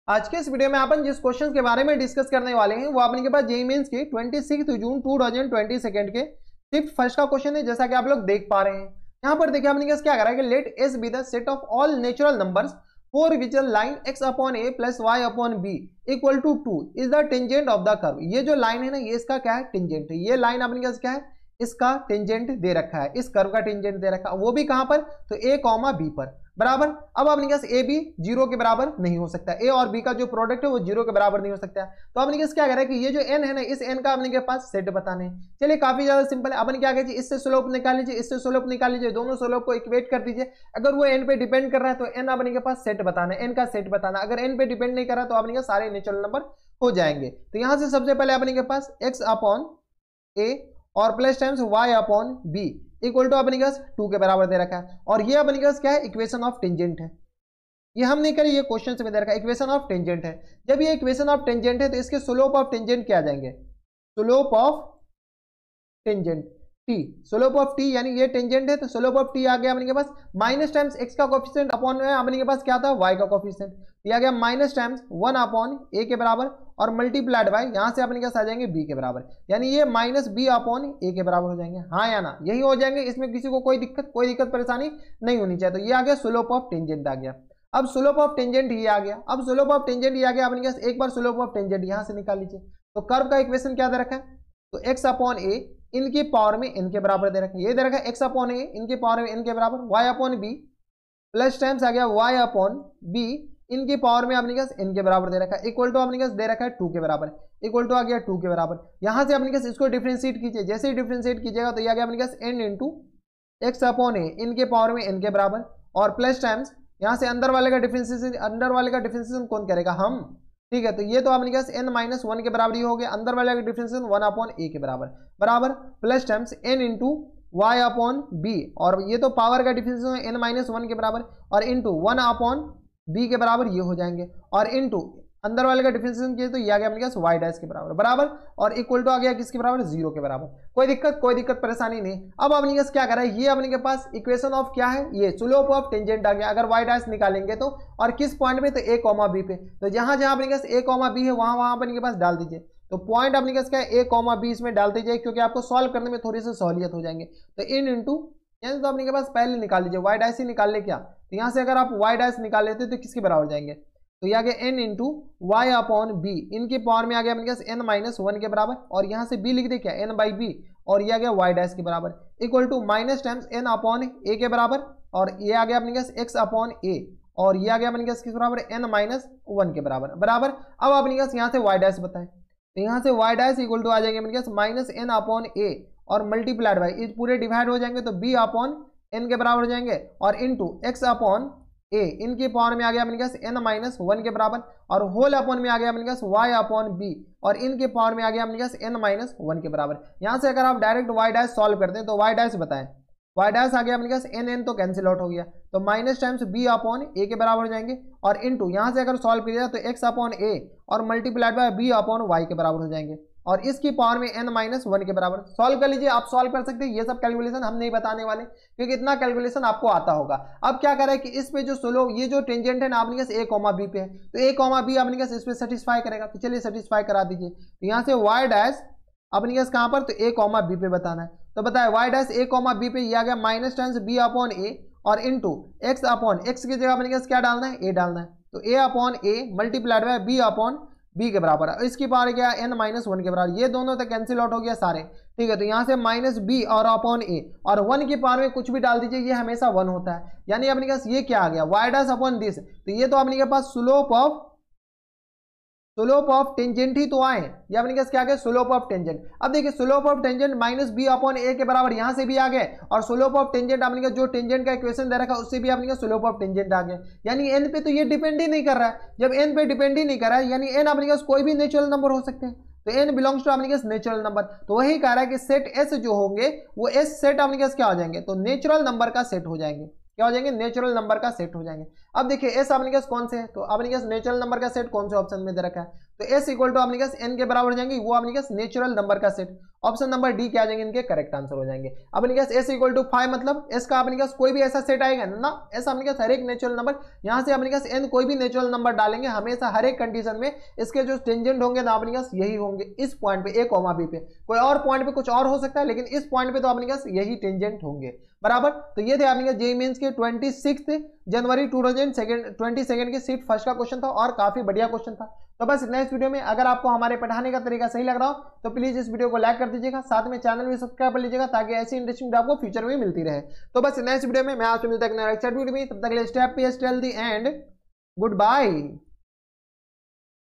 आज के इस वीडियो में अपन जिस क्वेश्चन के बारे में डिस्कस करने वाले हैं वो अपने के पास जेईई मेंस की 26 जून 2022 के शिफ्ट फर्स्ट का क्वेश्चन है। जैसा कि आप लोग देख पा रहे हैं यहाँ पर देखिए अपने क्या करा है कि let S be the set of all natural numbers for which line x upon a plus y upon b equal to 2 is the tangent of the curve. ये जो लाइन है ना ये इसका क्या है, टेंजेंट है। ये लाइन अपने क्या है, इसका टेंजेंट दे रखा है, इस कर्व का टेंजेंट दे रखा है, वो भी कहां पर, तो a कॉमा b पर बराबर। अब अपने पास ए बी जीरो के बराबर नहीं हो सकता, ए और बी का जो प्रोडक्ट है वो जीरो के बराबर नहीं हो सकता। तो अपने क्या कह रहा है कि ये जो एन है ना इस एन का अपने के पास सेट बताने हैं। चलिए काफी ज्यादा सिंपल है। अपन क्या कहें, इससे स्लोप निकाल लीजिए, इससे स्लोप निकाल लीजिए, दोनों स्लोप को इक्वेट कर दीजिए। अगर वो एन पे डिपेंड कर रहा है तो एन अपने के पास सेट बताना है, एन का सेट बताना। अगर एन पे डिपेंड नहीं कर रहा तो अपने के सारे नेचुरल नंबर हो जाएंगे। तो यहां से सबसे पहले अपने के पास एक्स अपॉन ए और plus times y upon b equal to अपने पास 2 के बराबर दे रखा है। और ये अपने पास क्या है, इक्वेशन ऑफ टेंजेंट है। ये हम नहीं करें, ये क्वेश्चन से दे रखा है, इक्वेशन ऑफ टेंजेंट है। जब ये इक्वेशन ऑफ टेंजेंट है तो इसके स्लोप ऑफ टेंजेंट क्या आ जाएंगे, slope of tangent T, slope of T यानी ये टेंजेंट है तो स्लोप ऑफ टी आ गया अपने के पास माइनस टाइम्स एक्स का कोफिशिएंट अपॉन में अपने के पास क्या था, वाई का कोफिशिएंट, ये आ गया माइनस टाइम्स 1 अपॉन ए के बराबर और मल्टीप्लाइड बाय यहां से अपने के पास आ जाएंगे बी के बराबर, यानी ये माइनस बी अपॉन ए के बराबर हो जाएंगे। हाँ या ना, यही हो जाएंगे, इसमें किसी को कोई दिक्कत परेशानी नहीं होनी चाहिए। तो ये आ गया स्लोप ऑफ टेंजेंट आ गया। अब स्लोप ऑफ टेंजेंट ये आ गया, अब स्लोप ऑफ टेंजेंट ये आ गया अपने पास। एक बार स्लोप ऑफ टेंजेंट यहां से निकाल लीजिए। तो कर्व का इक्वेशन क्या दे रखा है, तो एक्स अपॉन ए इनकी पावर में n के बराबर दे रखा है, ये दे रखा है x अपॉन ए इनकी पावर में n के बराबर, y upon b plus times आ गया y अपॉन b इनकी पावर में अपने पास n के बराबर दे रखा है, इक्वल टू अपने पास दे रखा है 2 के बराबर, इक्वल टू आ गया 2 के बराबर। यहां से अपने पास इसको डिफरेंशिएट कीजिए, जैसे ही डिफरेंशिएट कीजिएगा तो ये आ गया अपने पास n इंटू एक्स अपॉन ए इनके पावर में n के बराबर और प्लस टाइम्स यहां से अंदर वाले का डिफरेंशिएशन कौन करेगा, हम, ठीक है। तो ये तो अपने पास n माइनस 1 के बराबर ही हो गया, अंदर वाले का डिफरेंशिएशन 1 अपॉन ए के बराबर plus times n into y upon b और ये तो पावर का डिफरेंशिएशन n माइनस 1 के बराबर और इंटू 1 अपॉन बी के बराबर ये हो जाएंगे और इंटू अंदर वाले का डिफरेंशिएशन किए तो ये आ गया अपने पास वाई डैश के बराबर और इक्वल टू आ गया किसके बराबर, 0 के बराबर। कोई दिक्कत परेशानी नहीं। अब अपने पास क्या करा है, ये अपने के पास इक्वेशन ऑफ क्या है, ये स्लोप ऑफ टेंजेंट आ गया। अगर वाई डैश निकालेंगे तो और किस पॉइंट पे, तो ए कॉमा बी पे, तो जहां जहां अपने पास ए कॉमा बी है वहां अपने के पास डाल दीजिए। तो पॉइंट अपने पास क्या है, ए कॉमा बी इसमें डाल दीजिए क्योंकि आपको सॉल्व करने में थोड़ी सी सहूलियत हो जाएंगे। तो इन इंटू यानी तो अपने के पास पहले निकाल लीजिए, वाई डैश ही निकाल ले क्या, तो यहाँ से अगर आप वाई डैश निकाल लेते तो किसके बराबर जाएंगे, तो ये आ गया n into y upon b इनकी पावर में आ गया अपने पास n माइनस 1 के बराबर और यहाँ से b लिख दे क्या, n बाई बी और ये आ गया वाई डैश के बराबर equal to minus times n upon ए के बराबर और ये आ गया अपने पास x अपॉन ए और ये आ गया अपने पास किस बराबर, n माइनस 1 के बराबर। अब अपने पास यहाँ से वाई डैश बताएं, तो यहाँ से वाई डैश इक्वल टू आ जाएंगे अपने पास माइनस n अपॉन ए और मल्टीप्लाइड बाई ये पूरे डिवाइड हो जाएंगे तो b अपॉन n के बराबर हो जाएंगे और इंटू x अपॉन ए इनकी पावर में आ गया अपने पास n माइनस 1 के बराबर और होल अपॉन में आ गया अपने पास y अपॉन b और इनके पावर में आ गया अपने पास n माइनस 1 के बराबर। यहां से अगर आप डायरेक्ट y डैश सॉल्व करते हैं तो y डैश बताएं, y डैश आ गया अपने पास n तो कैंसिल आउट हो गया तो minus times b upon a के बराबर हो जाएंगे और इंटू यहां से अगर सॉल्व किया तो x अपॉन a और multiplied by b upon y के बराबर हो जाएंगे और इसकी पावर में n माइनस 1 के बराबर। सॉल्व कर लीजिए, आप सॉल्व कर सकते हैं, ये सब कैलकुलेशन हम नहीं बताने वाले क्योंकि इतना कैलकुलेशन आपको आता होगा। अब क्या करें कि इस पे जो स्लोप ये जो टेंजेंट है ना अपने पास a कॉमा b पे है तो a कॉमा b अपने पास इस पे सेटिस्फाई करेगा, तो चलिए सेटिस्फाई करा दीजिए। तो यहाँ से y डैश अपने पास कहाँ पर, तो a कॉमा b पे बताना है। तो बताए y dash a comma b पे ये आ गया minus times b upon a और इंटू x अपॉन x की जगह अपने पास क्या डालना है, a डालना है, तो a upon a multiplied by b upon b के बराबर है। इसकी पावर क्या n माइनस 1 के बराबर, ये दोनों तक कैंसिल आउट हो गया सारे, ठीक है। तो यहाँ से माइनस b और अपॉन a और 1 की पावर में कुछ भी डाल दीजिए, ये हमेशा 1 होता है। यानी अपने पास ये क्या आ गया, y डैश अपॉन दिस, तो ये तो अपने के पास स्लोप ऑफ टेंजेंट ही तो आए, ये अपने पास क्या गया, स्लोप ऑफ टेंजेंट। अब देखिए slope of tangent minus B upon ए के बराबर यहाँ से भी आ गए और स्लोप ऑफ टेंजेंट अपने का जो टेंजेंट का इक्वेशन दे रखा है उससे भी अपने का स्लोप ऑफ टेंजेंट आ गया। यानी एन पे तो ये डिपेंड ही नहीं कर रहा है। जब एन पे डिपेंड ही नहीं कर रहा है यानी एन अपने पास कोई भी नेचुरल नंबर हो सकते हैं, तो n बिलोंग्स टू अपने पास नेचुरल नंबर। तो वही कह रहा है कि सेट s जो होंगे वो s सेट अपने पास क्या हो जाएंगे, तो नेचुरल नंबर का सेट हो जाएंगे, क्या हो जाएंगे, नेचुरल नंबर का सेट हो जाएंगे। अब देखिए एस अपने पास कौन से है, तो अपने पास नेचुरल नंबर का सेट कौन से ऑप्शन में दे रखा है, तो एस इक्वल टू अपने पास n के बराबर हो जाएंगे, वो अपने पास नेचुरल नंबर का सेट। ऑप्शन नंबर डी क्या आ जाएंगे इनके करेक्ट आंसर हो जाएंगे। अपने पास एस इक्वल टू 5 मतलब एस का अपने पास कोई भी ऐसा सेट आएगा ना, ऐसा अपने पास हर एक नेचुरल नंबर, यहाँ से अपने पास एन कोई भी नेचुरल नंबर डालेंगे हमेशा हर एक कंडीशन में इसके जो टेंजेंट होंगे ना अपने पास यही होंगे इस पॉइंट पे, ए कॉमा बी पे। कोई और पॉइंट पे कुछ और हो सकता है लेकिन इस पॉइंट पे तो अपने पास यही टेंजेंट होंगे बराबर। तो ये थे अपने जेईई मेंस के 26 जनवरी 2022 के शिफ्ट फर्स्ट का क्वेश्चन था और काफी बढ़िया क्वेश्चन था। तो बस इतना इस वीडियो में। अगर आपको हमारे पढ़ाने का तरीका सही लग रहा हो तो प्लीज इस वीडियो को लाइक कर दीजिएगा, साथ में चैनल भी सब्सक्राइब कर लीजिएगा ताकि ऐसी इंटरेस्टिंग वीडियो आपको फ्यूचर में मिलती रहे। तो बस इतना इस वीडियो में, मैं आपसे मिलता हूं नेक्स्ट वीडियो में, तब तक के लिए stay happy, stay healthy and good bye.